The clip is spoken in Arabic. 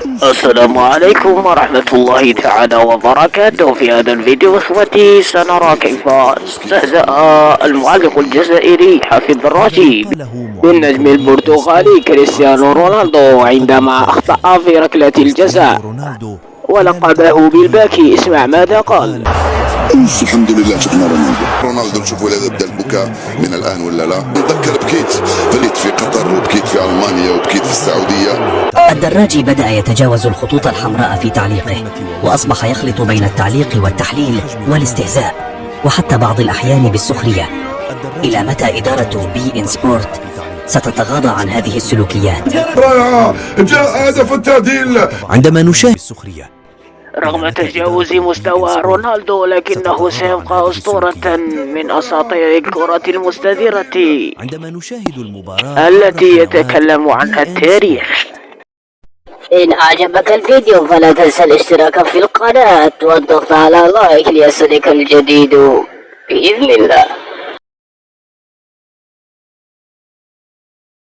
السلام عليكم ورحمة الله تعالى وبركاته. في هذا الفيديو إخوتي سنرى كيف استهزأ المعلق الجزائري حفيظ الرشيد بالنجم البرتغالي كريستيانو رونالدو عندما أخطأ في ركلة الجزاء ولقبه بالباكي. اسمع ماذا قال. الحمد لله شفنا رونالدو نشوفوا اذا بدا البكاء من الان ولا لا. نتذكر بكيت في قطر وبكيت في المانيا وبكيت في السعوديه. الدراجي بدأ يتجاوز الخطوط الحمراء في تعليقه، وأصبح يخلط بين التعليق والتحليل والاستهزاء وحتى بعض الأحيان بالسخرية. إلى متى إدارة بي إن سبورت ستتغاضى عن هذه السلوكيات؟ جاء هدف التعديل عندما نشاهد السخرية رغم تجاوز مستوى رونالدو لكنه سيبقى أسطورة من أساطير الكرة المستديرة عندما نشاهد المباراة التي يتكلم عنها التاريخ. إن أعجبك الفيديو فلا تنسى الاشتراك في القناة والضغط على لايك ليصلك الجديد بإذن الله.